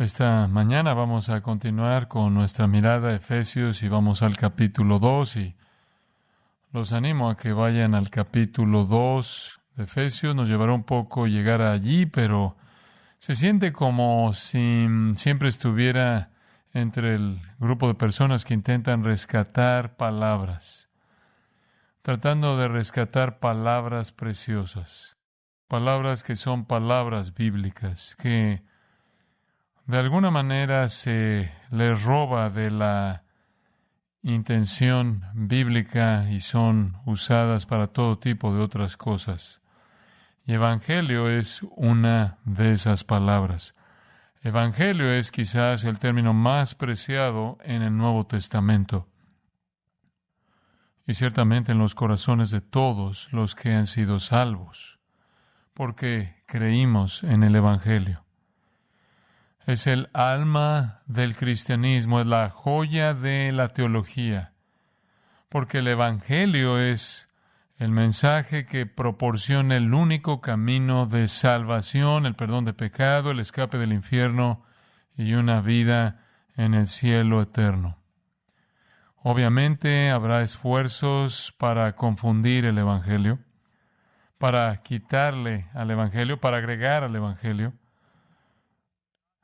Esta mañana vamos a continuar con nuestra mirada a Efesios y vamos al capítulo 2 y los animo a que vayan al capítulo 2 de Efesios. Nos llevará un poco llegar allí, pero se siente como si siempre estuviera entre el grupo de personas que intentan rescatar palabras, tratando de rescatar palabras preciosas, palabras que son palabras bíblicas, que de alguna manera se les roba de la intención bíblica y son usadas para todo tipo de otras cosas. Y evangelio es una de esas palabras. Evangelio es quizás el término más preciado en el Nuevo Testamento. Y ciertamente en los corazones de todos los que han sido salvos, porque creímos en el Evangelio. Es el alma del cristianismo, es la joya de la teología, porque el Evangelio es el mensaje que proporciona el único camino de salvación, el perdón de pecado, el escape del infierno y una vida en el cielo eterno. Obviamente habrá esfuerzos para confundir el Evangelio, para quitarle al Evangelio, para agregar al Evangelio.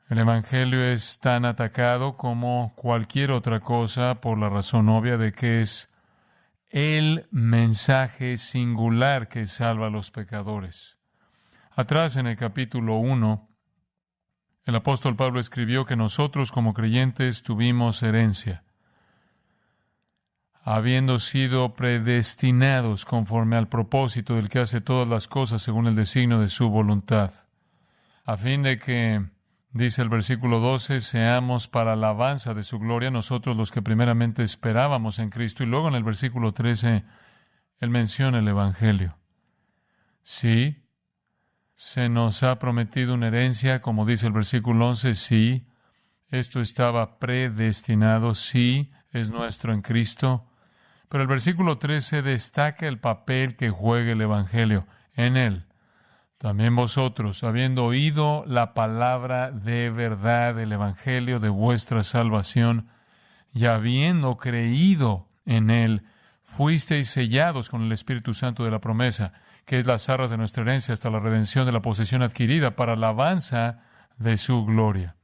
El Evangelio es tan atacado como cualquier otra cosa por la razón obvia de que es el mensaje singular que salva a los pecadores. Atrás en el capítulo 1, el apóstol Pablo escribió que nosotros como creyentes tuvimos herencia, habiendo sido predestinados conforme al propósito del que hace todas las cosas según el designio de su voluntad, a fin de que, dice el versículo 12, seamos para alabanza de su gloria, nosotros los que primeramente esperábamos en Cristo. Y luego en el versículo 13, él menciona el Evangelio. Sí, se nos ha prometido una herencia, como dice el versículo 11, sí, esto estaba predestinado, sí, es nuestro en Cristo. Pero el versículo 13 destaca el papel que juega el Evangelio en él. También vosotros, habiendo oído la palabra de verdad del Evangelio de vuestra salvación, y habiendo creído en él, fuisteis sellados con el Espíritu Santo de la promesa, que es las arras de nuestra herencia hasta la redención de la posesión adquirida para alabanza de su gloria.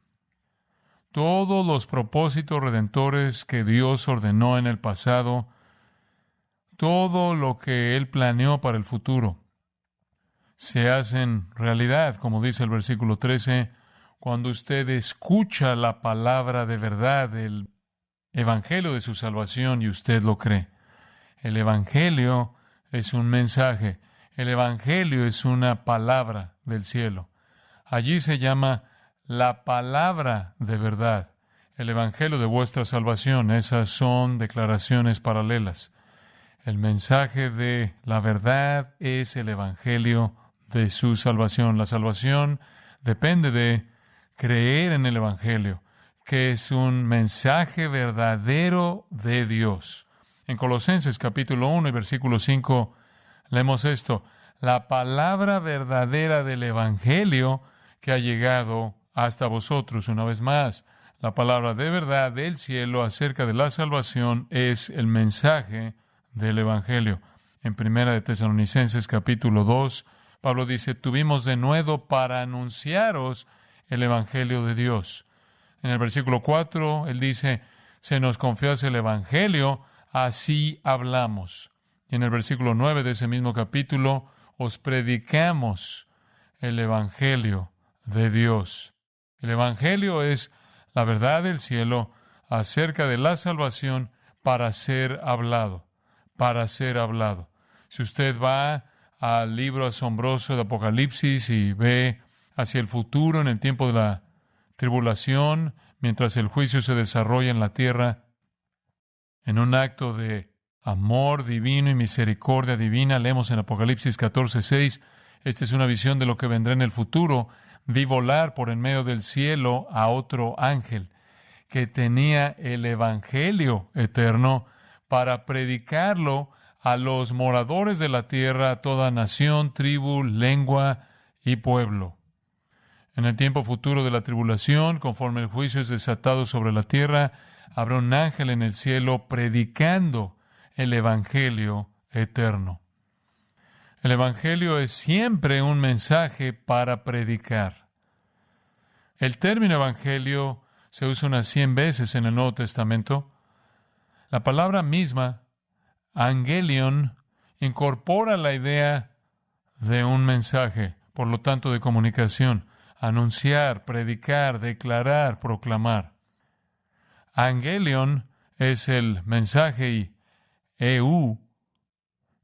Todos los propósitos redentores que Dios ordenó en el pasado, todo lo que Él planeó para el futuro, se hacen realidad, como dice el versículo 13, cuando usted escucha la palabra de verdad, el evangelio de su salvación, y usted lo cree. El evangelio es un mensaje, el evangelio es una palabra del cielo. Allí se llama la palabra de verdad, el evangelio de vuestra salvación. Esas son declaraciones paralelas. El mensaje de la verdad es el evangelio de su salvación. La salvación depende de creer en el Evangelio, que es un mensaje verdadero de Dios. En Colosenses capítulo 1 y versículo 5 leemos esto: la palabra verdadera del Evangelio que ha llegado hasta vosotros. Una vez más, la palabra de verdad del cielo acerca de la salvación es el mensaje del Evangelio. En Primera de Tesalonicenses capítulo 2, Pablo dice, tuvimos denuedo para anunciaros el Evangelio de Dios. En el versículo 4, él dice, se nos confió el Evangelio, así hablamos. Y en el versículo 9 de ese mismo capítulo, os predicamos el Evangelio de Dios. El Evangelio es la verdad del cielo acerca de la salvación para ser hablado, para ser hablado. Si usted va al libro asombroso de Apocalipsis y ve hacia el futuro en el tiempo de la tribulación, mientras el juicio se desarrolla en la tierra, en un acto de amor divino y misericordia divina, leemos en Apocalipsis 14:6, esta es una visión de lo que vendrá en el futuro. Vi volar por en medio del cielo a otro ángel que tenía el evangelio eterno para predicarlo a los moradores de la tierra, a toda nación, tribu, lengua y pueblo. En el tiempo futuro de la tribulación, conforme el juicio es desatado sobre la tierra, habrá un ángel en el cielo predicando el Evangelio eterno. El Evangelio es siempre un mensaje para predicar. El término Evangelio se usa unas 100 veces en el Nuevo Testamento. La palabra misma, Angelion, incorpora la idea de un mensaje, por lo tanto de comunicación, anunciar, predicar, declarar, proclamar. Angelion es el mensaje y EU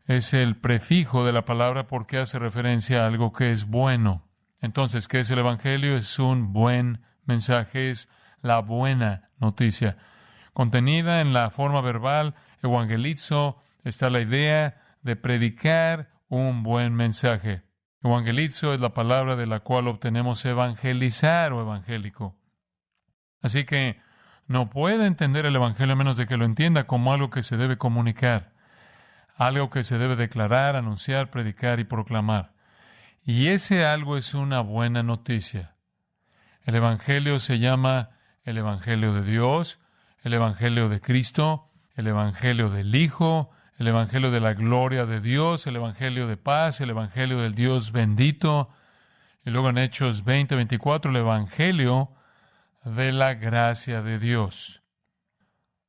es el prefijo de la palabra porque hace referencia a algo que es bueno. Entonces, ¿qué es el Evangelio? Es un buen mensaje, es la buena noticia. Contenida en la forma verbal, evangelizo, está la idea de predicar un buen mensaje. Evangelizo es la palabra de la cual obtenemos evangelizar o evangélico. Así que no puede entender el Evangelio a menos de que lo entienda como algo que se debe comunicar, algo que se debe declarar, anunciar, predicar y proclamar. Y ese algo es una buena noticia. El Evangelio se llama el Evangelio de Dios, el Evangelio de Cristo, el Evangelio del Hijo, el Evangelio de la gloria de Dios, el Evangelio de paz, el Evangelio del Dios bendito. Y luego en Hechos 20:24, el Evangelio de la gracia de Dios.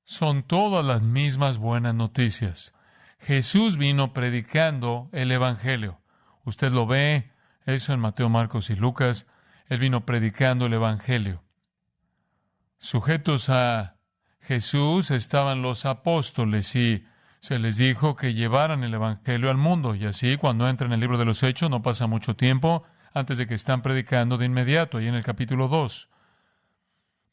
Son todas las mismas buenas noticias. Jesús vino predicando el Evangelio. Usted lo ve, eso en Mateo, Marcos y Lucas. Él vino predicando el Evangelio. Sujetos a Jesús estaban los apóstoles y se les dijo que llevaran el Evangelio al mundo. Y así, cuando entra en el libro de los Hechos, no pasa mucho tiempo antes de que están predicando de inmediato, ahí en el capítulo 2.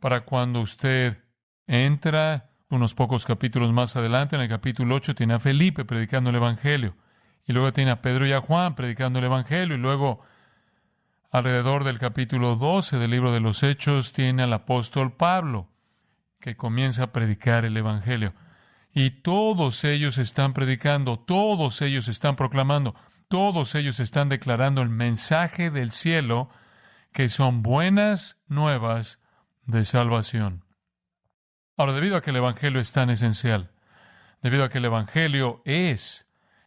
Para cuando usted entra, unos pocos capítulos más adelante, en el capítulo 8, tiene a Felipe predicando el Evangelio. Y luego tiene a Pedro y a Juan predicando el Evangelio. Y luego, alrededor del capítulo 12 del libro de los Hechos, tiene al apóstol Pablo, que comienza a predicar el Evangelio. Y todos ellos están predicando, todos ellos están proclamando, todos ellos están declarando el mensaje del cielo, que son buenas nuevas de salvación. Ahora, debido a que el Evangelio es tan esencial, debido a que el Evangelio es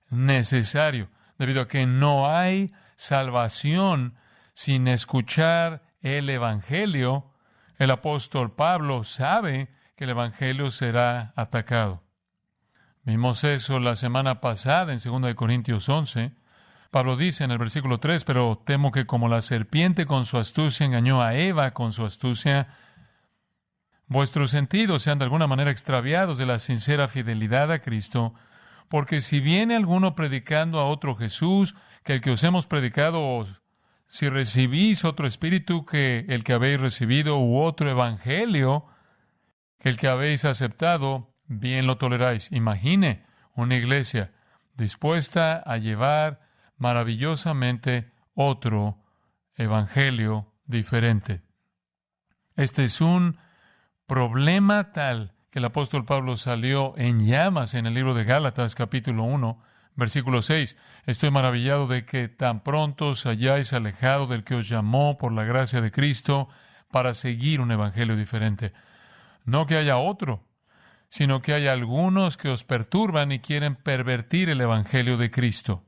necesario, debido a que no hay salvación sin escuchar el Evangelio, el apóstol Pablo sabe que el Evangelio será atacado. Vimos eso la semana pasada en 2 Corintios 11. Pablo dice en el versículo 3, pero temo que como la serpiente con su astucia engañó a Eva con su astucia, vuestros sentidos sean de alguna manera extraviados de la sincera fidelidad a Cristo, porque si viene alguno predicando a otro Jesús, que el que os hemos predicado, si recibís otro espíritu que el que habéis recibido, u otro evangelio que el que habéis aceptado, bien lo toleráis. Imagine una iglesia dispuesta a llevar maravillosamente otro evangelio diferente. Este es un problema tal que el apóstol Pablo salió en llamas en el libro de Gálatas, capítulo 1, versículo 6. Estoy maravillado de que tan pronto os hayáis alejado del que os llamó por la gracia de Cristo para seguir un evangelio diferente. No que haya otro, sino que hay algunos que os perturban y quieren pervertir el evangelio de Cristo.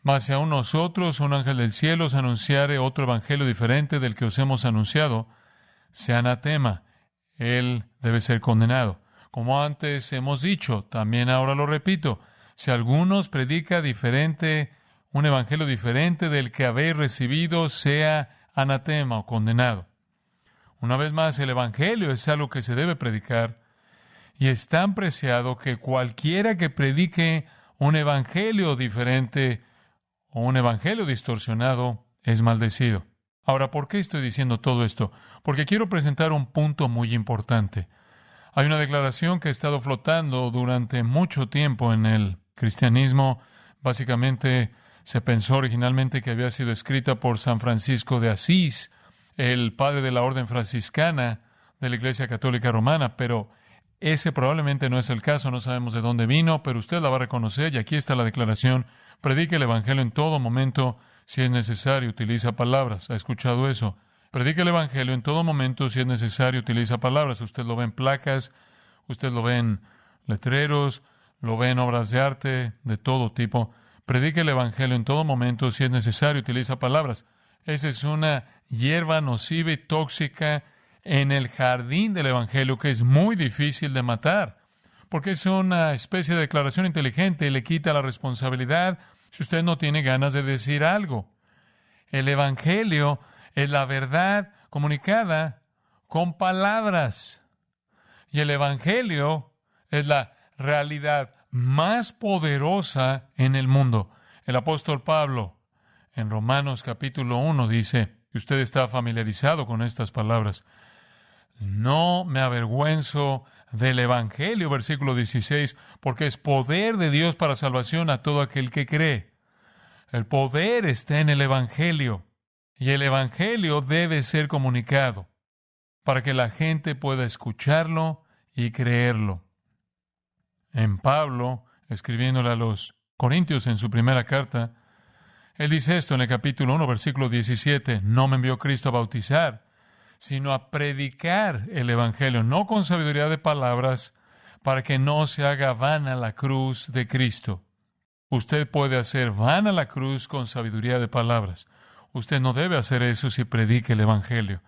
Mas si aún nosotros, un ángel del cielo, os anunciare otro evangelio diferente del que os hemos anunciado, sea anatema, él debe ser condenado. Como antes hemos dicho, también ahora lo repito, si alguno os predica diferente, un evangelio diferente del que habéis recibido, sea anatema o condenado. Una vez más, el evangelio es algo que se debe predicar y es tan preciado que cualquiera que predique un evangelio diferente o un evangelio distorsionado es maldecido. Ahora, ¿por qué estoy diciendo todo esto? Porque quiero presentar un punto muy importante. Hay una declaración que ha estado flotando durante mucho tiempo en el cristianismo. Básicamente, se pensó originalmente que había sido escrita por San Francisco de Asís, el padre de la orden franciscana de la Iglesia Católica Romana, pero ese probablemente no es el caso, no sabemos de dónde vino, pero usted la va a reconocer y aquí está la declaración: predique el Evangelio en todo momento, Si es necesario, utiliza palabras. ¿Ha escuchado eso? Predica el Evangelio en todo momento. Si es necesario, utiliza palabras. Usted lo ve en placas, usted lo ve en letreros, lo ve en obras de arte de todo tipo. Predica el Evangelio en todo momento. Si es necesario, utiliza palabras. Esa es una hierba nociva y tóxica en el jardín del Evangelio que es muy difícil de matar, porque es una especie de declaración inteligente y le quita la responsabilidad si usted no tiene ganas de decir algo. El Evangelio es la verdad comunicada con palabras. Y el Evangelio es la realidad más poderosa en el mundo. El apóstol Pablo, en Romanos capítulo 1, dice, y usted está familiarizado con estas palabras, no me avergüenzo del Evangelio, versículo 16, porque es poder de Dios para salvación a todo aquel que cree. El poder está en el Evangelio, y el Evangelio debe ser comunicado para que la gente pueda escucharlo y creerlo. En Pablo, escribiéndole a los Corintios en su primera carta, él dice esto en el capítulo 1, versículo 17, no me envió Cristo a bautizar, sino a predicar el Evangelio, no con sabiduría de palabras, para que no se haga vana la cruz de Cristo. Usted puede hacer vana la cruz con sabiduría de palabras. Usted no debe hacer eso si predica el Evangelio.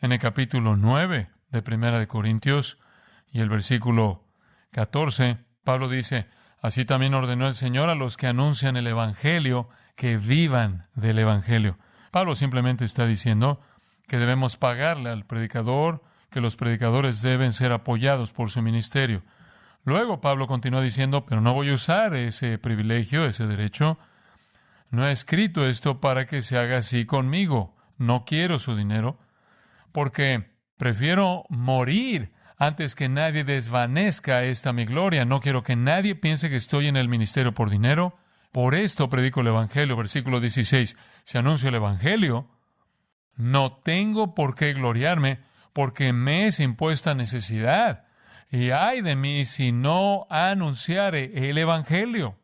En el capítulo 9 de Primera de Corintios y el versículo 14, Pablo dice, así también ordenó el Señor a los que anuncian el Evangelio que vivan del Evangelio. Pablo simplemente está diciendo que debemos pagarle al predicador, que los predicadores deben ser apoyados por su ministerio. Luego Pablo continúa diciendo, pero no voy a usar ese privilegio, ese derecho. No he escrito esto para que se haga así conmigo. No quiero su dinero, porque prefiero morir antes que nadie desvanezca esta mi gloria. No quiero que nadie piense que estoy en el ministerio por dinero. Por esto predico el Evangelio. Versículo 16. Si anuncio el Evangelio, no tengo por qué gloriarme, porque me es impuesta necesidad. Y ay de mí si no anunciare el Evangelio.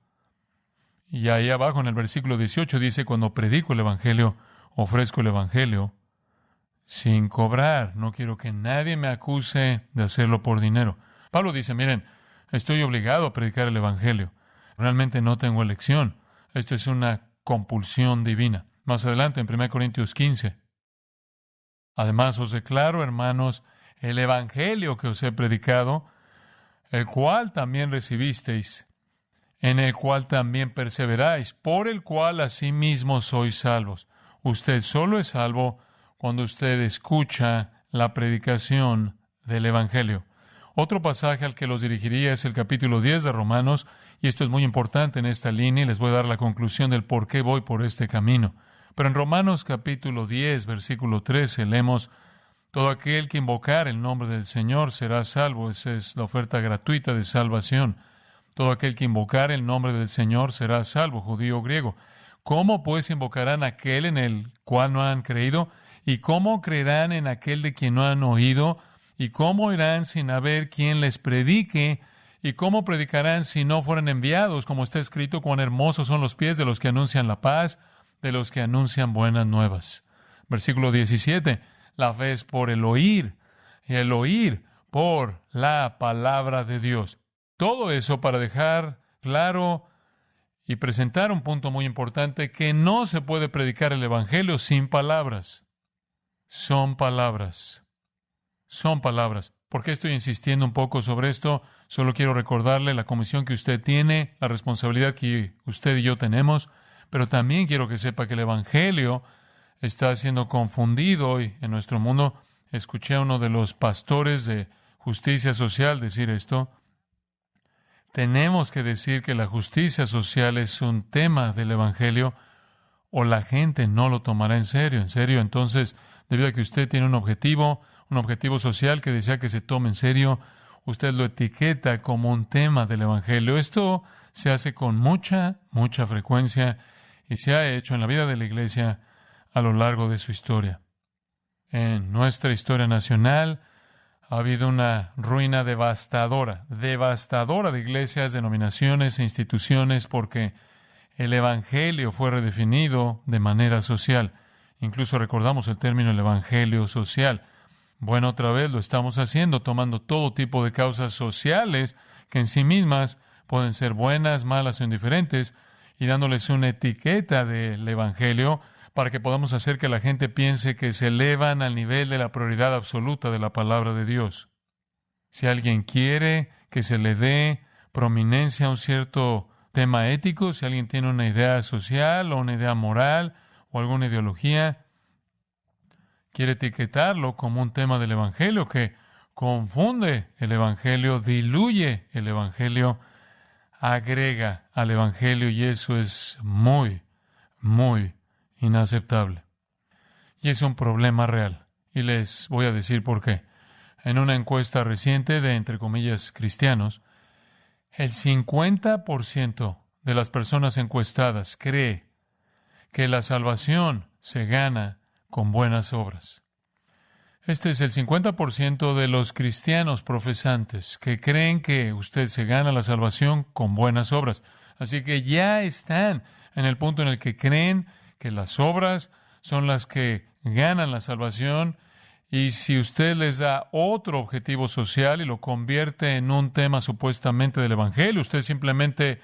Y ahí abajo en el versículo 18 dice, cuando predico el Evangelio, ofrezco el Evangelio sin cobrar. No quiero que nadie me acuse de hacerlo por dinero. Pablo dice, miren, estoy obligado a predicar el Evangelio. Realmente no tengo elección. Esto es una compulsión divina. Más adelante en 1 Corintios 15. Además os declaro, hermanos, el Evangelio que os he predicado, el cual también recibisteis, en el cual también perseveráis, por el cual asimismo sois salvos. Usted solo es salvo cuando usted escucha la predicación del Evangelio. Otro pasaje al que los dirigiría es el capítulo 10 de Romanos, y esto es muy importante en esta línea, y les voy a dar la conclusión del por qué voy por este camino. Pero en Romanos capítulo 10, versículo 13, leemos, todo aquel que invocar el nombre del Señor será salvo. Esa es la oferta gratuita de salvación. Todo aquel que invocar el nombre del Señor será salvo, judío o griego. ¿Cómo pues invocarán aquel en el cual no han creído? ¿Y cómo creerán en aquel de quien no han oído? ¿Y cómo irán sin haber quien les predique? ¿Y cómo predicarán si no fueran enviados? Como está escrito, cuán hermosos son los pies de los que anuncian la paz, de los que anuncian buenas nuevas. Versículo 17. La fe es por el oír, y el oír por la palabra de Dios. Todo eso para dejar claro y presentar un punto muy importante, que no se puede predicar el Evangelio sin palabras. Son palabras. Son palabras. ¿Por qué estoy insistiendo un poco sobre esto? Solo quiero recordarle la comisión que usted tiene, la responsabilidad que usted y yo tenemos, pero también quiero que sepa que el Evangelio está siendo confundido hoy en nuestro mundo. Escuché a uno de los pastores de justicia social decir esto. Tenemos que decir que la justicia social es un tema del Evangelio, o la gente no lo tomará en serio. En serio, entonces, debido a que usted tiene un objetivo social que desea que se tome en serio, usted lo etiqueta como un tema del Evangelio. Esto se hace con mucha frecuencia y se ha hecho en la vida de la Iglesia a lo largo de su historia. En nuestra historia nacional ha habido una ruina devastadora de iglesias, denominaciones e instituciones, porque el Evangelio fue redefinido de manera social. Incluso recordamos el término el Evangelio social. Bueno, otra vez lo estamos haciendo, tomando todo tipo de causas sociales que en sí mismas pueden ser buenas, malas o indiferentes, y dándoles una etiqueta del Evangelio para que podamos hacer que la gente piense que se elevan al nivel de la prioridad absoluta de la palabra de Dios. Si alguien quiere que se le dé prominencia a un cierto tema ético, si alguien tiene una idea social o una idea moral o alguna ideología, quiere etiquetarlo como un tema del Evangelio que confunde el Evangelio, diluye el Evangelio, agrega al Evangelio, y eso es muy, muy inaceptable. Y es un problema real. Y les voy a decir por qué. En una encuesta reciente de, entre comillas, cristianos, el 50% de las personas encuestadas cree que la salvación se gana con buenas obras. Este es el 50% de los cristianos profesantes que creen que usted se gana la salvación con buenas obras. Así que ya están en el punto en el que creen que las obras son las que ganan la salvación, y si usted les da otro objetivo social y lo convierte en un tema supuestamente del Evangelio, usted simplemente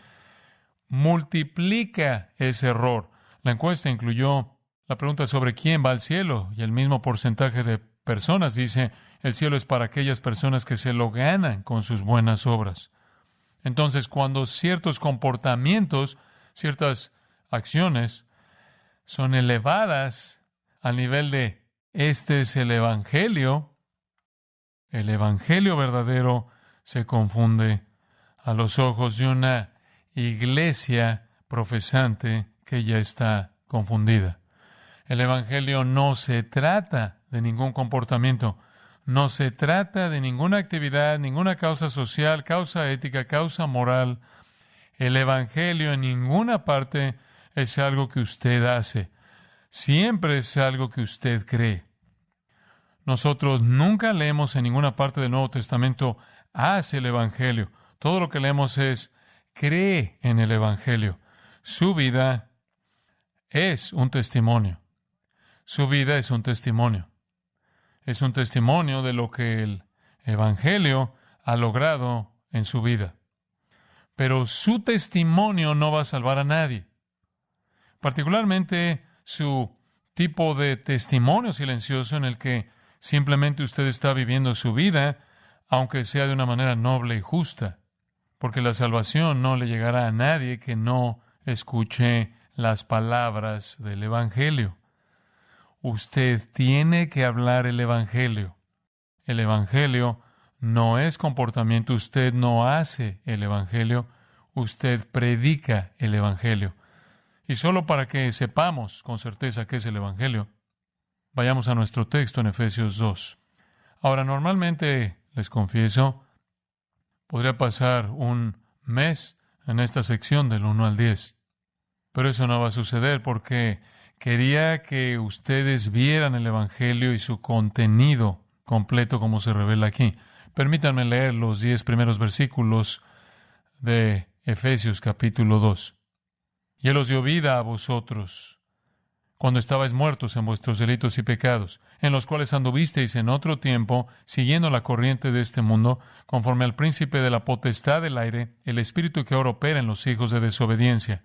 multiplica ese error. La encuesta incluyó la pregunta sobre quién va al cielo, y el mismo porcentaje de personas dice el cielo es para aquellas personas que se lo ganan con sus buenas obras. Entonces, cuando ciertos comportamientos, ciertas acciones son elevadas al nivel de este es el Evangelio verdadero se confunde a los ojos de una iglesia profesante que ya está confundida. El Evangelio no se trata de ningún comportamiento, no se trata de ninguna actividad, ninguna causa social, causa ética, causa moral. El Evangelio en ninguna parte es algo que usted hace, siempre es algo que usted cree. Nosotros nunca leemos en ninguna parte del Nuevo Testamento, haz el Evangelio. Todo lo que leemos es, cree en el Evangelio. Su vida es un testimonio. Su vida es un testimonio. Es un testimonio de lo que el Evangelio ha logrado en su vida. Pero su testimonio no va a salvar a nadie. Particularmente su tipo de testimonio silencioso en el que simplemente usted está viviendo su vida, aunque sea de una manera noble y justa, porque la salvación no le llegará a nadie que no escuche las palabras del Evangelio. Usted tiene que hablar el Evangelio. El Evangelio no es comportamiento. Usted no hace el Evangelio. Usted predica el Evangelio. Y solo para que sepamos con certeza qué es el Evangelio, vayamos a nuestro texto en Efesios 2. Ahora, normalmente, les confieso, podría pasar un mes en esta sección del 1 al 10. Pero eso no va a suceder porque quería que ustedes vieran el Evangelio y su contenido completo como se revela aquí. Permítanme leer los 10 primeros versículos de Efesios capítulo 2. Y Él os dio vida a vosotros cuando estabais muertos en vuestros delitos y pecados, en los cuales anduvisteis en otro tiempo, siguiendo la corriente de este mundo, conforme al príncipe de la potestad del aire, el espíritu que ahora opera en los hijos de desobediencia,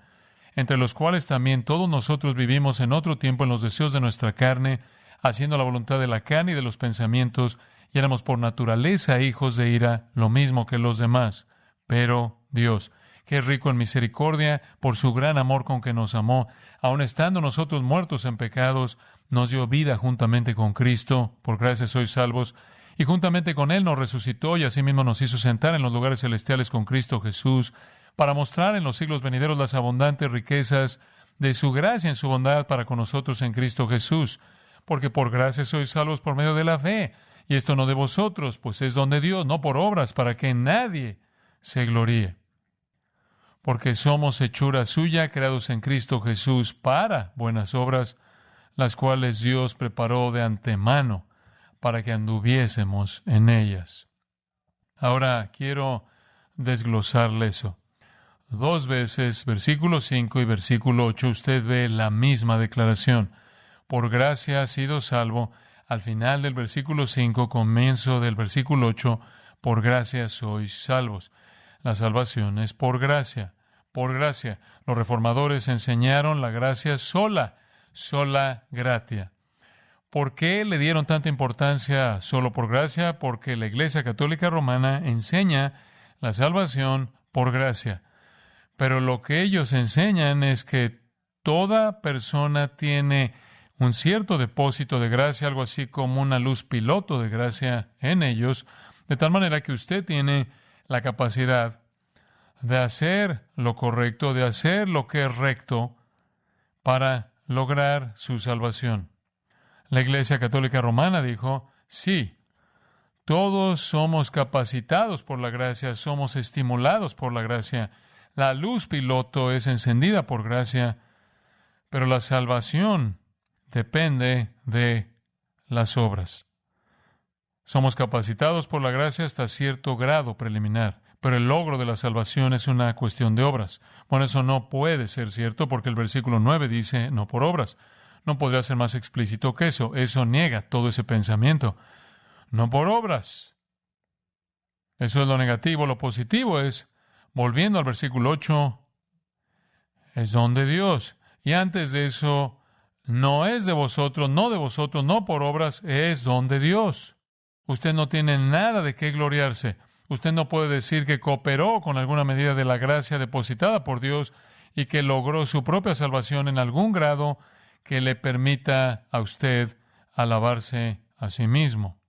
entre los cuales también todos nosotros vivimos en otro tiempo en los deseos de nuestra carne, haciendo la voluntad de la carne y de los pensamientos, y éramos por naturaleza hijos de ira, lo mismo que los demás. Pero Dios, que es rico en misericordia, por su gran amor con que nos amó, aun estando nosotros muertos en pecados, nos dio vida juntamente con Cristo, por gracia sois salvos, y juntamente con Él nos resucitó y asimismo nos hizo sentar en los lugares celestiales con Cristo Jesús, para mostrar en los siglos venideros las abundantes riquezas de su gracia en su bondad para con nosotros en Cristo Jesús, porque por gracia sois salvos por medio de la fe, y esto no de vosotros, pues es don de Dios, no por obras, para que nadie se gloríe. Porque somos hechura suya, creados en Cristo Jesús para buenas obras, las cuales Dios preparó de antemano para que anduviésemos en ellas. Ahora quiero desglosarle eso. 2 veces, versículo 5 y versículo 8, usted ve la misma declaración. Por gracia has sido salvo. Al final del versículo 5, comienzo del versículo 8, por gracia sois salvos. La salvación es por gracia, por gracia. Los reformadores enseñaron la gracia sola gratia. ¿Por qué le dieron tanta importancia solo por gracia? Porque la Iglesia Católica Romana enseña la salvación por gracia. Pero lo que ellos enseñan es que toda persona tiene un cierto depósito de gracia, algo así como una luz piloto de gracia en ellos, de tal manera que usted tiene la capacidad de hacer lo correcto, de hacer lo que es recto para lograr su salvación. La Iglesia Católica Romana dijo, sí, todos somos capacitados por la gracia, somos estimulados por la gracia. La luz piloto es encendida por gracia, pero la salvación depende de las obras. Somos capacitados por la gracia hasta cierto grado preliminar, pero el logro de la salvación es una cuestión de obras. Bueno, eso no puede ser cierto porque el versículo 9 dice, no por obras. No podría ser más explícito que eso. Eso niega todo ese pensamiento. No por obras. Eso es lo negativo. Lo positivo es, volviendo al versículo 8, es don de Dios. Y antes de eso, no es de vosotros, no por obras, es don de Dios. Usted no tiene nada de qué gloriarse. Usted no puede decir que cooperó con alguna medida de la gracia depositada por Dios y que logró su propia salvación en algún grado que le permita a usted alabarse a sí mismo.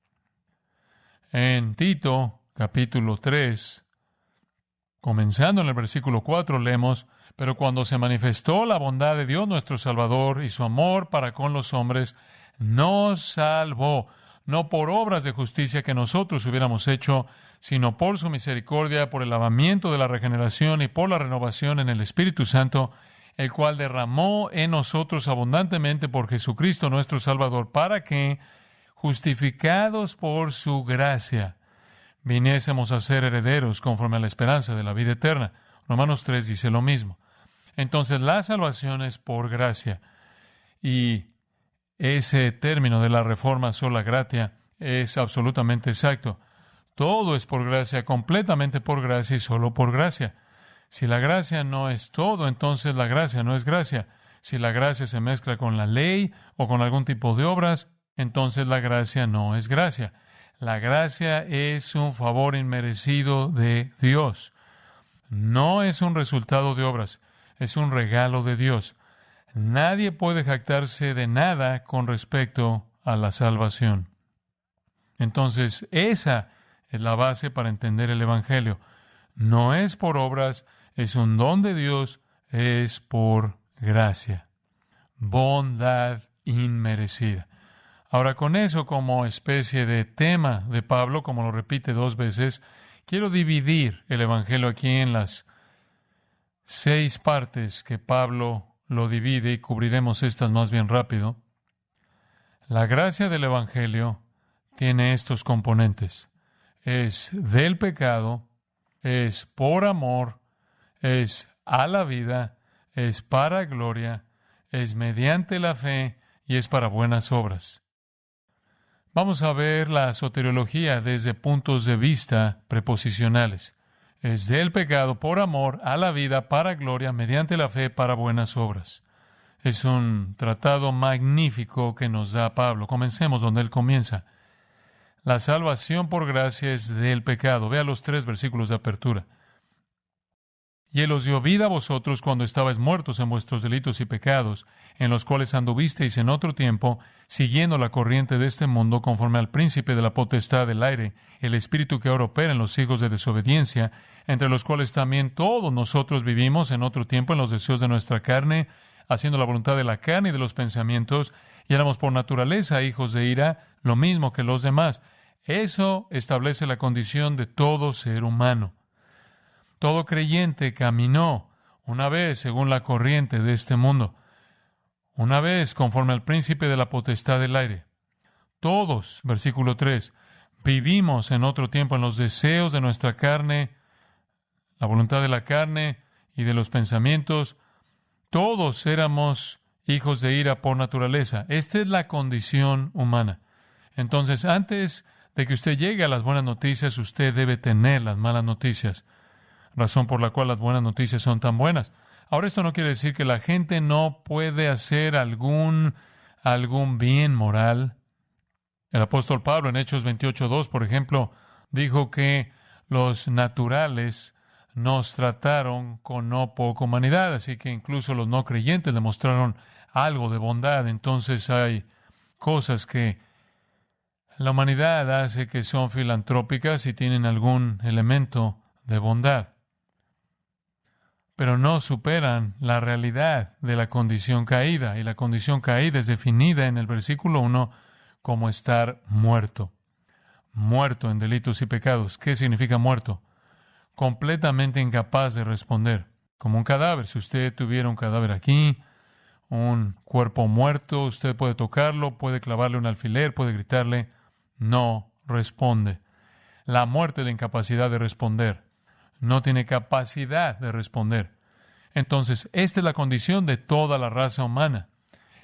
En Tito, capítulo 3, comenzando en el versículo 4, leemos, pero cuando se manifestó la bondad de Dios nuestro Salvador y su amor para con los hombres, nos salvó, no por obras de justicia que nosotros hubiéramos hecho, sino por su misericordia, por el lavamiento de la regeneración y por la renovación en el Espíritu Santo, el cual derramó en nosotros abundantemente por Jesucristo nuestro Salvador, para que, justificados por su gracia, viniésemos a ser herederos conforme a la esperanza de la vida eterna. Romanos 3 dice lo mismo. Entonces, la salvación es por gracia. Y ese término de la reforma sola gratia es absolutamente exacto. Todo es por gracia, completamente por gracia y solo por gracia. Si la gracia no es todo, entonces la gracia no es gracia. Si la gracia se mezcla con la ley o con algún tipo de obras, entonces la gracia no es gracia. La gracia es un favor inmerecido de Dios. No es un resultado de obras, es un regalo de Dios. Nadie puede jactarse de nada con respecto a la salvación. Entonces, esa es la base para entender el Evangelio. No es por obras, es un don de Dios, es por gracia. Bondad inmerecida. Ahora, con eso como especie de tema de Pablo, como lo repite 2 veces, quiero dividir el Evangelio aquí en las 6 partes que Pablo lo divide y cubriremos estas más bien rápido. La gracia del Evangelio tiene estos componentes. Es del pecado, es por amor, es a la vida, es para gloria, es mediante la fe y es para buenas obras. Vamos a ver la soteriología desde puntos de vista preposicionales. Es del pecado, por amor, a la vida, para gloria, mediante la fe, para buenas obras. Es un tratado magnífico que nos da Pablo. Comencemos donde él comienza. La salvación por gracia es del pecado. Vea los 3 versículos de apertura. Y Él os dio vida a vosotros cuando estabais muertos en vuestros delitos y pecados, en los cuales anduvisteis en otro tiempo, siguiendo la corriente de este mundo, conforme al príncipe de la potestad del aire, el espíritu que ahora opera en los hijos de desobediencia, entre los cuales también todos nosotros vivimos en otro tiempo en los deseos de nuestra carne, haciendo la voluntad de la carne y de los pensamientos, y éramos por naturaleza hijos de ira, lo mismo que los demás. Eso establece la condición de todo ser humano. Todo creyente caminó una vez según la corriente de este mundo, una vez conforme al príncipe de la potestad del aire. Todos, versículo 3, vivimos en otro tiempo en los deseos de nuestra carne, la voluntad de la carne y de los pensamientos, todos éramos hijos de ira por naturaleza. Esta es la condición humana. Entonces, antes de que usted llegue a las buenas noticias, usted debe tener las malas noticias, razón por la cual las buenas noticias son tan buenas. Ahora, esto no quiere decir que la gente no puede hacer algún bien moral. El apóstol Pablo en Hechos 28:2, por ejemplo, dijo que los naturales nos trataron con no poca humanidad, así que incluso los no creyentes le mostraron algo de bondad. Entonces hay cosas que la humanidad hace que son filantrópicas y tienen algún elemento de bondad, pero no superan la realidad de la condición caída. Y la condición caída es definida en el versículo 1 como estar muerto. Muerto en delitos y pecados. ¿Qué significa muerto? Completamente incapaz de responder. Como un cadáver. Si usted tuviera un cadáver aquí, un cuerpo muerto, usted puede tocarlo, puede clavarle un alfiler, puede gritarle, no responde. La muerte es la incapacidad de responder. No tiene capacidad de responder. Entonces, esta es la condición de toda la raza humana.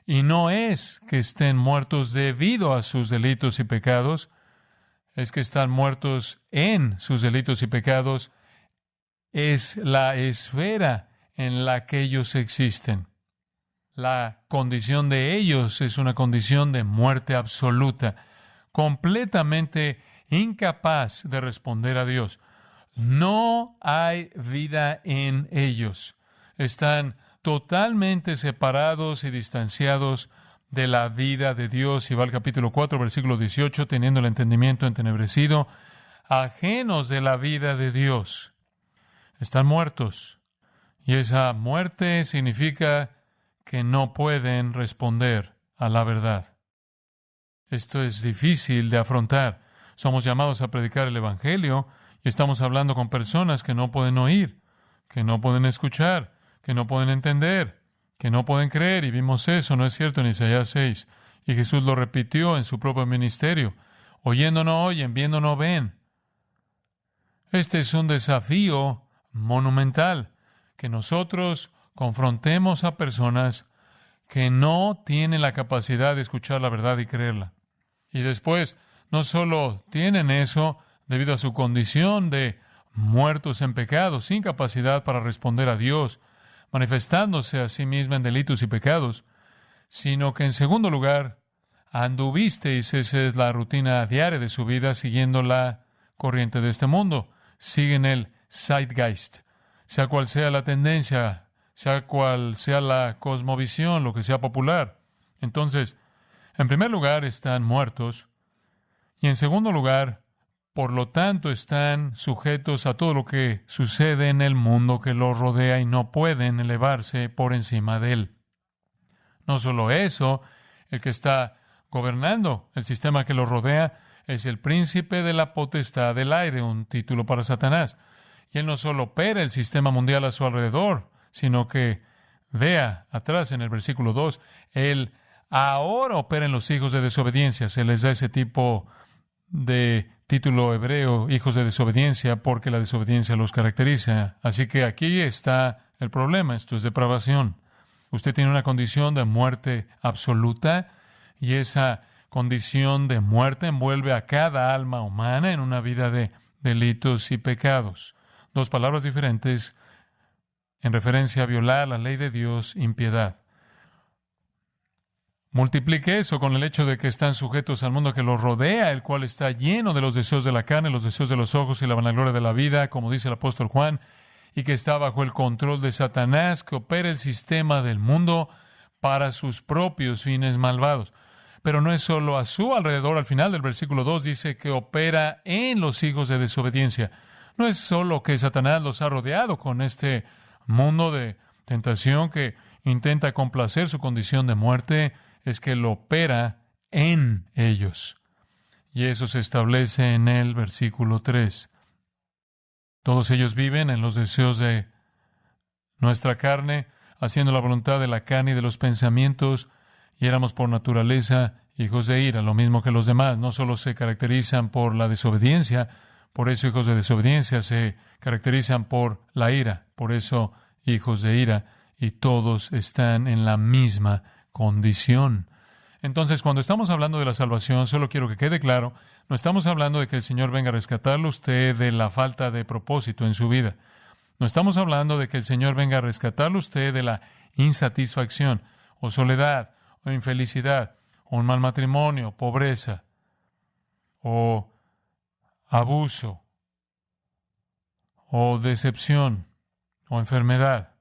Y no es que estén muertos debido a sus delitos y pecados, es que están muertos en sus delitos y pecados. Es la esfera en la que ellos existen. La condición de ellos es una condición de muerte absoluta, completamente incapaz de responder a Dios. No hay vida en ellos. Están totalmente separados y distanciados de la vida de Dios. Y va al capítulo 4, versículo 18, teniendo el entendimiento entenebrecido, ajenos de la vida de Dios. Están muertos. Y esa muerte significa que no pueden responder a la verdad. Esto es difícil de afrontar. Somos llamados a predicar el Evangelio y estamos hablando con personas que no pueden oír, que no pueden escuchar, que no pueden entender, que no pueden creer. Y vimos eso, ¿no es cierto?, en Isaías 6. Y Jesús lo repitió en su propio ministerio. Oyendo no oyen, viendo no ven. Este es un desafío monumental, que nosotros confrontemos a personas que no tienen la capacidad de escuchar la verdad y creerla. Y después, no solo tienen eso debido a su condición de muertos en pecados, sin capacidad para responder a Dios, manifestándose a sí misma en delitos y pecados, sino que en segundo lugar, anduvisteis, esa es la rutina diaria de su vida, siguiendo la corriente de este mundo. Siguen el zeitgeist, sea cual sea la tendencia, sea cual sea la cosmovisión, lo que sea popular. Entonces, en primer lugar, están muertos, y en segundo lugar, por lo tanto, están sujetos a todo lo que sucede en el mundo que los rodea y no pueden elevarse por encima de él. No solo eso, el que está gobernando el sistema que los rodea es el príncipe de la potestad del aire, un título para Satanás. Y él no solo opera el sistema mundial a su alrededor, sino que, vea atrás en el versículo 2, él ahora opera en los hijos de desobediencia. Se les da ese tipo de título hebreo, hijos de desobediencia, porque la desobediencia los caracteriza. Así que aquí está el problema, esto es depravación. Usted tiene una condición de muerte absoluta y esa condición de muerte envuelve a cada alma humana en una vida de delitos y pecados. Dos palabras diferentes en referencia a violar la ley de Dios, impiedad. Multiplique eso con el hecho de que están sujetos al mundo que los rodea, el cual está lleno de los deseos de la carne, los deseos de los ojos y la vanagloria de la vida, como dice el apóstol Juan, y que está bajo el control de Satanás, que opera el sistema del mundo para sus propios fines malvados. Pero no es solo a su alrededor. Al final del versículo 2 dice que opera en los hijos de desobediencia. No es solo que Satanás los ha rodeado con este mundo de tentación que intenta complacer su condición de muerte, es que lo opera en ellos. Y eso se establece en el versículo 3. Todos ellos viven en los deseos de nuestra carne, haciendo la voluntad de la carne y de los pensamientos, y éramos por naturaleza hijos de ira, lo mismo que los demás. No solo se caracterizan por la desobediencia, por eso hijos de desobediencia se caracterizan por la ira, por eso hijos de ira, y todos están en la misma condición. Entonces, cuando estamos hablando de la salvación, solo quiero que quede claro, no estamos hablando de que el Señor venga a rescatarlo a usted de la falta de propósito en su vida. No estamos hablando de que el Señor venga a rescatarlo a usted de la insatisfacción, o soledad, o infelicidad, o un mal matrimonio, pobreza, o abuso, o decepción, o enfermedad.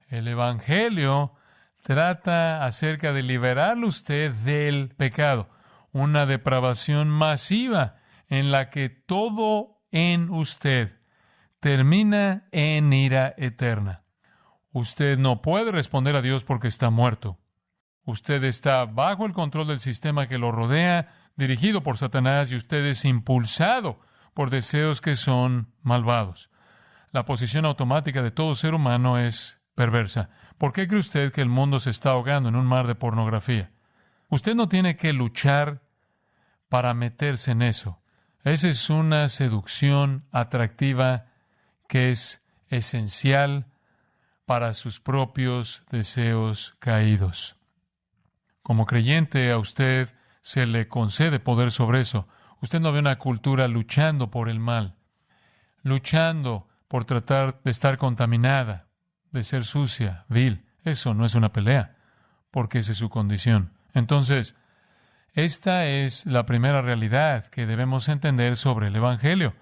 El Evangelio trata acerca de liberarlo usted del pecado, una depravación masiva en la que todo en usted termina en ira eterna. Usted no puede responder a Dios porque está muerto. Usted está bajo el control del sistema que lo rodea, dirigido por Satanás, y usted es impulsado por deseos que son malvados. La posición automática de todo ser humano es perversa. ¿Por qué cree usted que el mundo se está ahogando en un mar de pornografía? Usted no tiene que luchar para meterse en eso. Esa es una seducción atractiva que es esencial para sus propios deseos caídos. Como creyente, a usted se le concede poder sobre eso. Usted no ve una cultura luchando por el mal, luchando por tratar de estar contaminada, de ser sucia, vil. Eso no es una pelea, porque esa es su condición. Entonces, esta es la primera realidad que debemos entender sobre el Evangelio.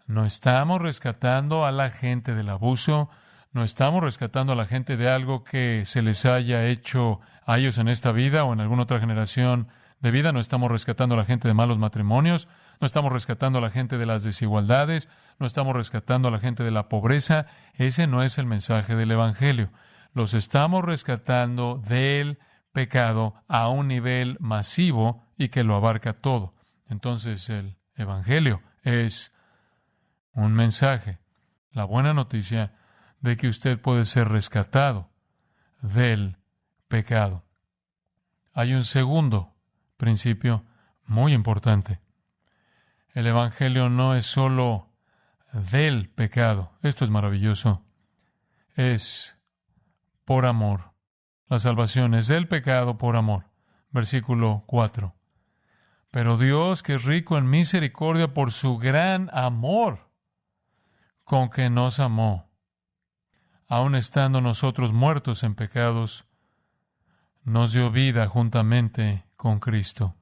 No estamos rescatando a la gente del abuso, no estamos rescatando a la gente de algo que se les haya hecho a ellos en esta vida o en alguna otra generación de vida, no estamos rescatando a la gente de malos matrimonios, no estamos rescatando a la gente de las desigualdades, no estamos rescatando a la gente de la pobreza. Ese no es el mensaje del Evangelio. Los estamos rescatando del pecado a un nivel masivo y que lo abarca todo. Entonces el Evangelio es un mensaje, la buena noticia de que usted puede ser rescatado del pecado. Hay un segundo principio muy importante. El Evangelio no es solo del pecado. Esto es maravilloso. Es por amor. La salvación es del pecado por amor. Versículo 4. Pero Dios, que es rico en misericordia por su gran amor con que nos amó, aun estando nosotros muertos en pecados, nos dio vida juntamente con Cristo.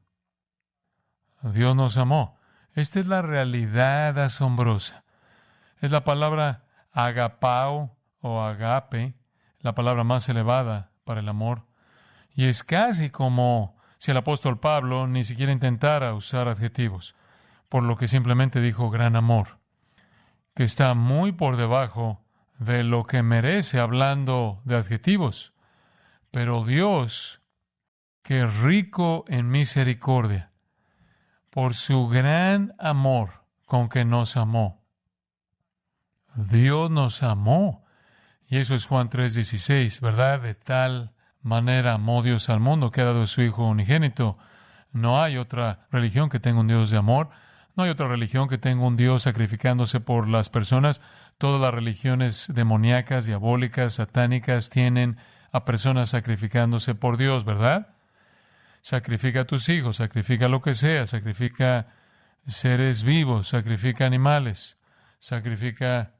Dios nos amó. Esta es la realidad asombrosa. Es la palabra agapao o agape, la palabra más elevada para el amor. Y es casi como si el apóstol Pablo ni siquiera intentara usar adjetivos, por lo que simplemente dijo gran amor, que está muy por debajo de lo que merece hablando de adjetivos. Pero Dios, que es rico en misericordia, por su gran amor con que nos amó. Dios nos amó. Y eso es Juan 3:16, ¿verdad? De tal manera amó Dios al mundo que ha dado a su Hijo unigénito. No hay otra religión que tenga un Dios de amor. No hay otra religión que tenga un Dios sacrificándose por las personas. Todas las religiones demoníacas, diabólicas, satánicas tienen a personas sacrificándose por Dios, ¿verdad? Sacrifica a tus hijos, sacrifica lo que sea, sacrifica seres vivos, sacrifica animales, sacrifica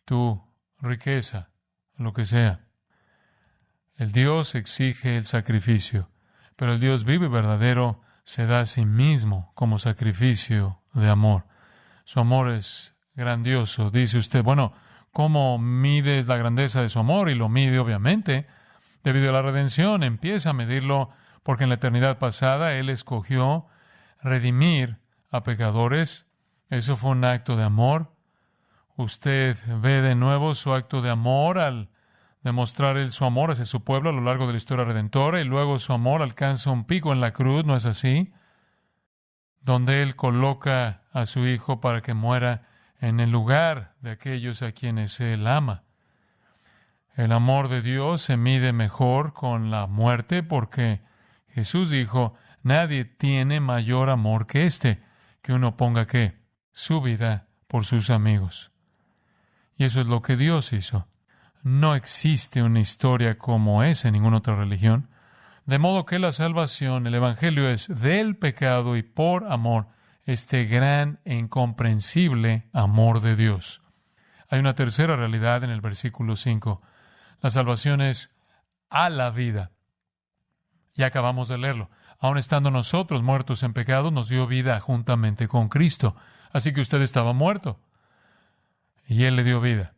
tu riqueza, lo que sea. El Dios exige el sacrificio, pero el Dios vivo y verdadero se da a sí mismo como sacrificio de amor. Su amor es grandioso. Dice usted, bueno, ¿cómo mides la grandeza de su amor? Y lo mide, obviamente, debido a la redención. Empieza a medirlo porque en la eternidad pasada Él escogió redimir a pecadores. Eso fue un acto de amor. Usted ve de nuevo su acto de amor al demostrar su amor hacia su pueblo a lo largo de la historia redentora, y luego su amor alcanza un pico en la cruz, ¿no es así? Donde Él coloca a su Hijo para que muera en el lugar de aquellos a quienes Él ama. El amor de Dios se mide mejor con la muerte porque Jesús dijo, nadie tiene mayor amor que este, que uno ponga ¿qué? Su vida por sus amigos. Y eso es lo que Dios hizo. No existe una historia como esa en ninguna otra religión. De modo que la salvación, el Evangelio, es del pecado y por amor, este gran e incomprensible amor de Dios. Hay una tercera realidad en el versículo 5. La salvación es a la vida. Ya acabamos de leerlo. Aun estando nosotros muertos en pecado, nos dio vida juntamente con Cristo. Así que usted estaba muerto y Él le dio vida.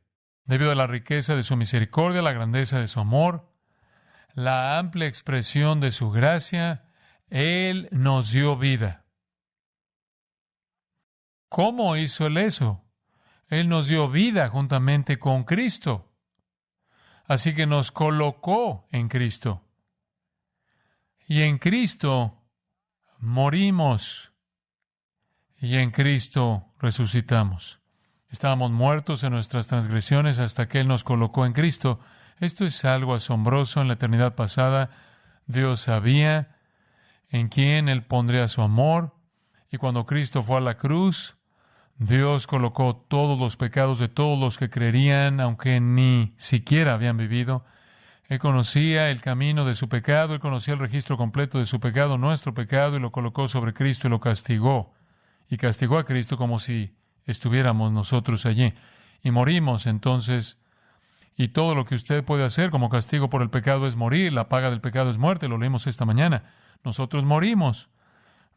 Debido a la riqueza de su misericordia, la grandeza de su amor, la amplia expresión de su gracia, Él nos dio vida. ¿Cómo hizo Él eso? Él nos dio vida juntamente con Cristo. Así que nos colocó en Cristo. Y en Cristo morimos. Y en Cristo resucitamos. Estábamos muertos en nuestras transgresiones hasta que Él nos colocó en Cristo. Esto es algo asombroso. En la eternidad pasada, Dios sabía en quién Él pondría su amor. Y cuando Cristo fue a la cruz, Dios colocó todos los pecados de todos los que creerían, aunque ni siquiera habían vivido. Él conocía el camino de su pecado, Él conocía el registro completo de su pecado, nuestro pecado, y lo colocó sobre Cristo y lo castigó. Y castigó a Cristo como si estuviéramos nosotros allí. Y morimos entonces. Y todo lo que usted puede hacer como castigo por el pecado es morir. La paga del pecado es muerte. Lo leímos esta mañana. Nosotros morimos.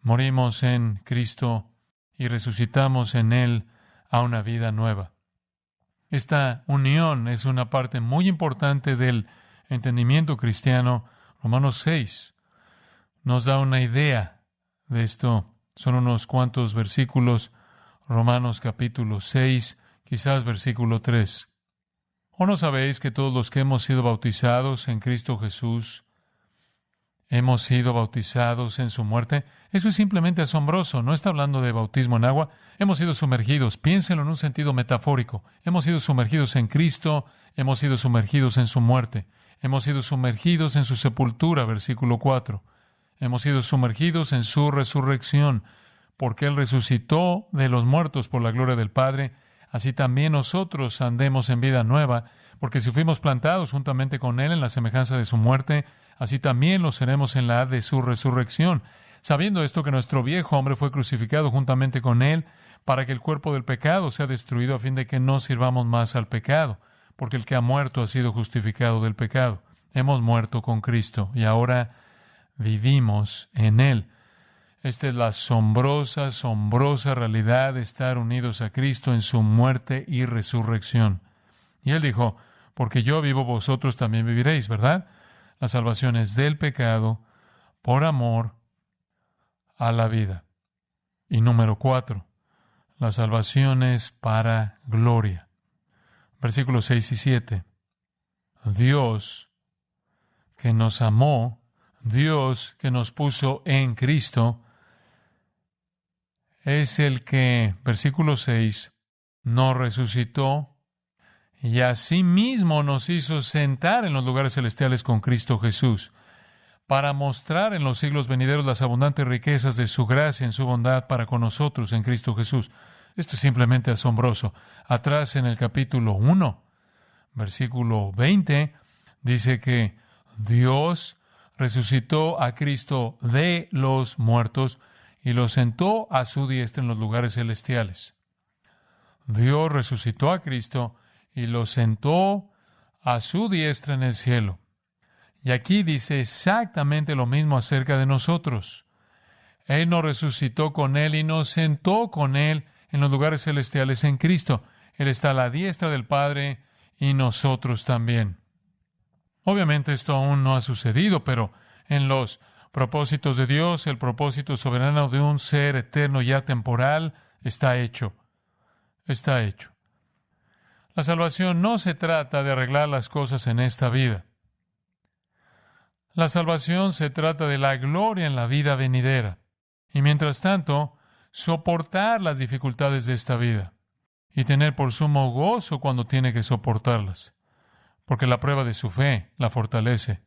Morimos en Cristo y resucitamos en Él a una vida nueva. Esta unión es una parte muy importante del entendimiento cristiano. Romanos 6 nos da una idea de esto. Son unos cuantos versículos. Romanos capítulo 6, quizás versículo 3. ¿O no sabéis que todos los que hemos sido bautizados en Cristo Jesús, hemos sido bautizados en su muerte? Eso es simplemente asombroso. No está hablando de bautismo en agua. Hemos sido sumergidos. Piénsenlo en un sentido metafórico. Hemos sido sumergidos en Cristo. Hemos sido sumergidos en su muerte. Hemos sido sumergidos en su sepultura, versículo 4. Hemos sido sumergidos en su resurrección, porque Él resucitó de los muertos por la gloria del Padre. Así también nosotros andemos en vida nueva, porque si fuimos plantados juntamente con Él en la semejanza de su muerte, así también lo seremos en la de su resurrección. Sabiendo esto, que nuestro viejo hombre fue crucificado juntamente con Él, para que el cuerpo del pecado sea destruido, a fin de que no sirvamos más al pecado, porque el que ha muerto ha sido justificado del pecado. Hemos muerto con Cristo y ahora vivimos en Él. Esta es la asombrosa, asombrosa realidad de estar unidos a Cristo en su muerte y resurrección. Y Él dijo, porque yo vivo, vosotros también viviréis, ¿verdad? La salvación es del pecado, por amor a la vida. Y número 4, la salvación es para gloria. Versículos 6 y 7. Dios que nos amó, Dios que nos puso en Cristo, es el que, versículo 6, nos resucitó y asimismo nos hizo sentar en los lugares celestiales con Cristo Jesús, para mostrar en los siglos venideros las abundantes riquezas de su gracia en su bondad para con nosotros en Cristo Jesús. Esto es simplemente asombroso. Atrás en el capítulo 1, versículo 20, dice que Dios resucitó a Cristo de los muertos y lo sentó a su diestra en los lugares celestiales. Dios resucitó a Cristo y lo sentó a su diestra en el cielo. Y aquí dice exactamente lo mismo acerca de nosotros. Él nos resucitó con Él y nos sentó con Él en los lugares celestiales en Cristo. Él está a la diestra del Padre y nosotros también. Obviamente esto aún no ha sucedido, pero en los propósitos de Dios, el propósito soberano de un ser eterno y atemporal está hecho. Está hecho. La salvación no se trata de arreglar las cosas en esta vida. La salvación se trata de la gloria en la vida venidera. Y mientras tanto, soportar las dificultades de esta vida y tener por sumo gozo cuando tiene que soportarlas, porque la prueba de su fe la fortalece.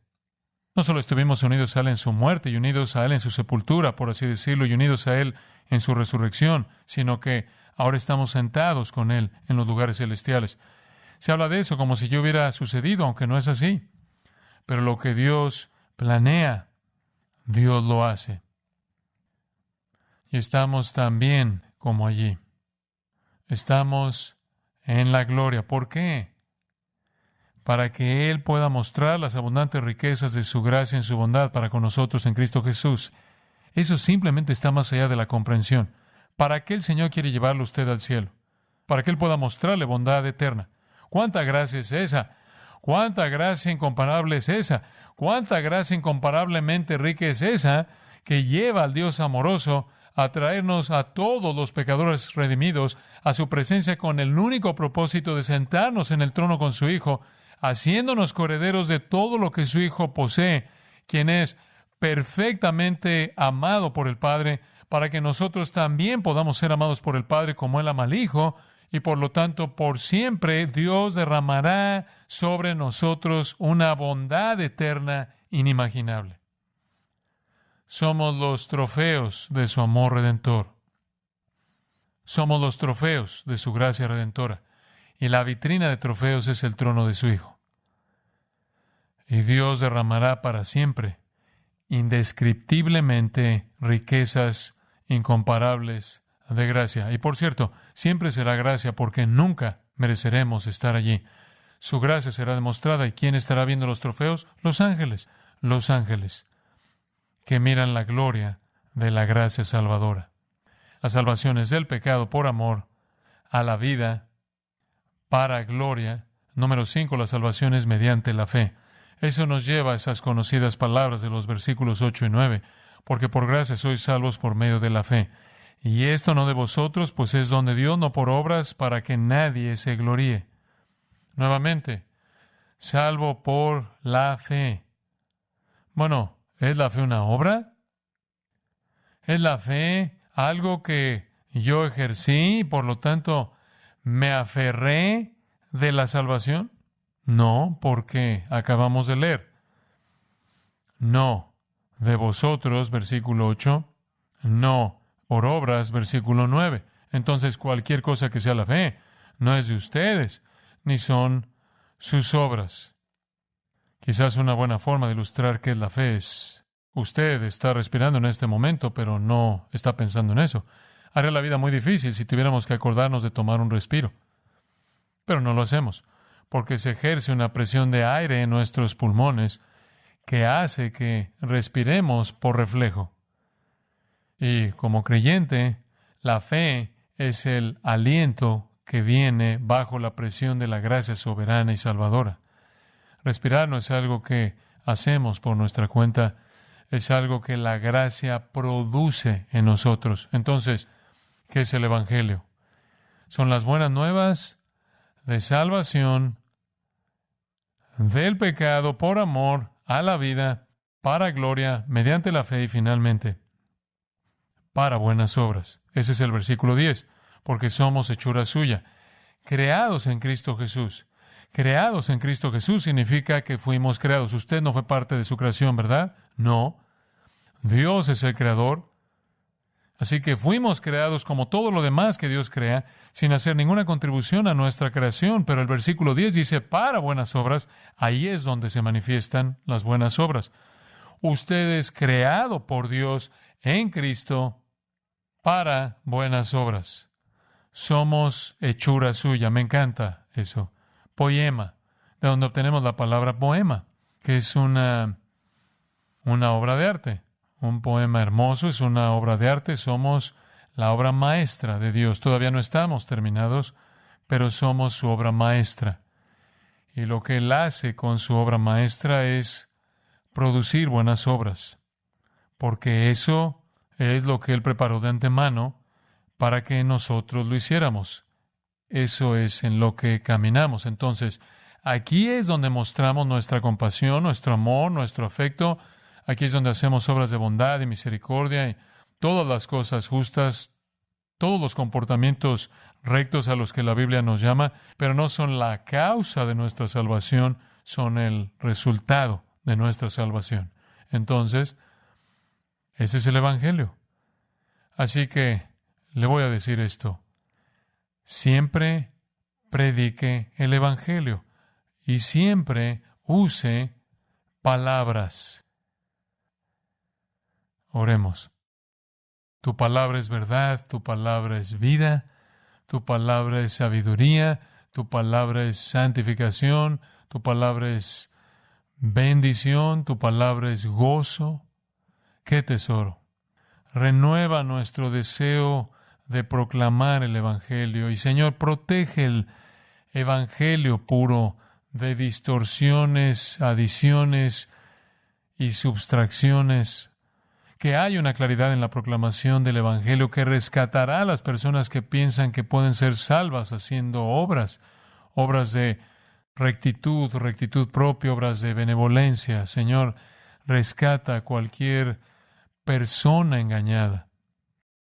No solo estuvimos unidos a Él en su muerte y unidos a Él en su sepultura, por así decirlo, y unidos a Él en su resurrección, sino que ahora estamos sentados con Él en los lugares celestiales. Se habla de eso como si ya hubiera sucedido, aunque no es así. Pero lo que Dios planea, Dios lo hace. Y estamos también como allí. Estamos en la gloria. ¿Por qué? Para que Él pueda mostrar las abundantes riquezas de su gracia en su bondad para con nosotros en Cristo Jesús. Eso simplemente está más allá de la comprensión. ¿Para qué el Señor quiere llevarlo usted al cielo? Para que Él pueda mostrarle bondad eterna. ¿Cuánta gracia es esa? ¿Cuánta gracia incomparable es esa? ¿Cuánta gracia incomparablemente rica es esa que lleva al Dios amoroso a traernos a todos los pecadores redimidos a su presencia con el único propósito de sentarnos en el trono con su Hijo, haciéndonos coherederos de todo lo que su Hijo posee, quien es perfectamente amado por el Padre, para que nosotros también podamos ser amados por el Padre como Él ama al Hijo, y por lo tanto, por siempre Dios derramará sobre nosotros una bondad eterna inimaginable. Somos los trofeos de su amor redentor. Somos los trofeos de su gracia redentora. Y la vitrina de trofeos es el trono de su Hijo. Y Dios derramará para siempre, indescriptiblemente, riquezas incomparables de gracia. Y por cierto, siempre será gracia porque nunca mereceremos estar allí. Su gracia será demostrada. ¿Y quién estará viendo los trofeos? Los ángeles que miran la gloria de la gracia salvadora. La salvación es del pecado por amor a la vida para gloria. Número 5, la salvación es mediante la fe. Eso nos lleva a esas conocidas palabras de los versículos 8 y 9, porque por gracia sois salvos por medio de la fe. Y esto no de vosotros, pues es don de Dios, no por obras, para que nadie se gloríe. Nuevamente, salvo por la fe. Bueno, ¿es la fe una obra? ¿Es la fe algo que yo ejercí y por lo tanto me aferré de la salvación? No, porque acabamos de leer. No de vosotros, versículo 8. No por obras, versículo 9. Entonces, cualquier cosa que sea la fe no es de ustedes, ni son sus obras. Quizás una buena forma de ilustrar qué es la fe es: usted está respirando en este momento, pero no está pensando en eso. Haría la vida muy difícil si tuviéramos que acordarnos de tomar un respiro. Pero no lo hacemos, porque se ejerce una presión de aire en nuestros pulmones que hace que respiremos por reflejo. Y como creyente, la fe es el aliento que viene bajo la presión de la gracia soberana y salvadora. Respirar no es algo que hacemos por nuestra cuenta, es algo que la gracia produce en nosotros. Entonces, ¿qué es el Evangelio? Son las buenas nuevas de salvación del pecado por amor a la vida, para gloria, mediante la fe y finalmente para buenas obras. Ese es el versículo 10, porque somos hechura suya, creados en Cristo Jesús. Creados en Cristo Jesús significa que fuimos creados. Usted no fue parte de su creación, ¿verdad? No. Dios es el creador. Así que fuimos creados como todo lo demás que Dios crea, sin hacer ninguna contribución a nuestra creación. Pero el versículo 10 dice, para buenas obras. Ahí es donde se manifiestan las buenas obras. Usted es creado por Dios en Cristo para buenas obras. Somos hechura suya. Me encanta eso. Poema, de donde obtenemos la palabra poema, que es una obra de arte. Un poema hermoso es una obra de arte. Somos la obra maestra de Dios. Todavía no estamos terminados, pero somos su obra maestra. Y lo que Él hace con su obra maestra es producir buenas obras, porque eso es lo que Él preparó de antemano para que nosotros lo hiciéramos. Eso es en lo que caminamos. Entonces, aquí es donde mostramos nuestra compasión, nuestro amor, nuestro afecto. Aquí es donde hacemos obras de bondad y misericordia y todas las cosas justas, todos los comportamientos rectos a los que la Biblia nos llama, pero no son la causa de nuestra salvación, son el resultado de nuestra salvación. Entonces, ese es el Evangelio. Así que le voy a decir esto. Siempre predique el Evangelio y siempre use palabras. Oremos. Tu palabra es verdad, tu palabra es vida, tu palabra es sabiduría, tu palabra es santificación, tu palabra es bendición, tu palabra es gozo. ¡Qué tesoro! Renueva nuestro deseo de proclamar el Evangelio. Y Señor, protege el Evangelio puro de distorsiones, adiciones y subtracciones. Que haya una claridad en la proclamación del Evangelio que rescatará a las personas que piensan que pueden ser salvas haciendo obras de rectitud propia, obras de benevolencia. Señor, rescata a cualquier persona engañada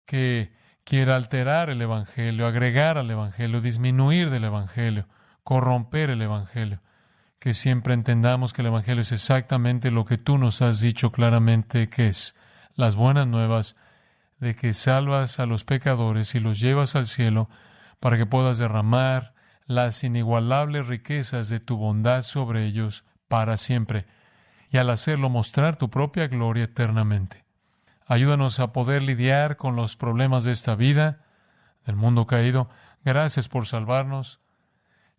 que quiera alterar el Evangelio, agregar al Evangelio, disminuir del Evangelio, corromper el Evangelio. Que siempre entendamos que el Evangelio es exactamente lo que tú nos has dicho claramente que es. Las buenas nuevas de que salvas a los pecadores y los llevas al cielo para que puedas derramar las inigualables riquezas de tu bondad sobre ellos para siempre y al hacerlo mostrar tu propia gloria eternamente. Ayúdanos a poder lidiar con los problemas de esta vida, del mundo caído. Gracias por salvarnos.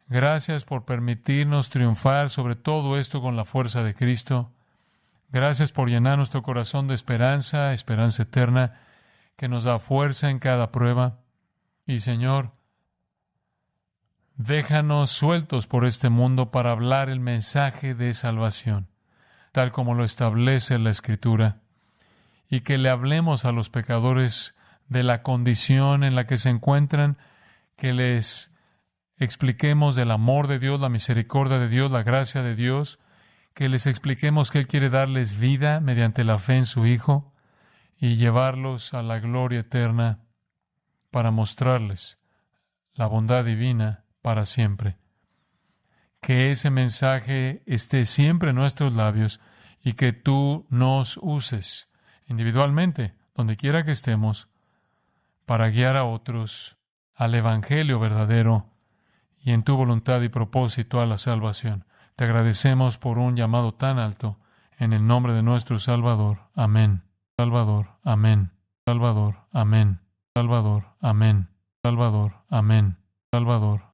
Gracias por permitirnos triunfar sobre todo esto con la fuerza de Cristo. Gracias por llenar nuestro corazón de esperanza eterna, que nos da fuerza en cada prueba. Y Señor, déjanos sueltos por este mundo para hablar el mensaje de salvación, tal como lo establece la Escritura, y que le hablemos a los pecadores de la condición en la que se encuentran, que les expliquemos del amor de Dios, la misericordia de Dios, la gracia de Dios, que les expliquemos que Él quiere darles vida mediante la fe en su Hijo y llevarlos a la gloria eterna para mostrarles la bondad divina para siempre. Que ese mensaje esté siempre en nuestros labios y que tú nos uses individualmente, donde quiera que estemos, para guiar a otros al Evangelio verdadero y en tu voluntad y propósito a la salvación. Te agradecemos por un llamado tan alto, en el nombre de nuestro Salvador. Amén. Salvador. Amén. Salvador. Amén. Salvador. Amén. Salvador. Amén. Salvador.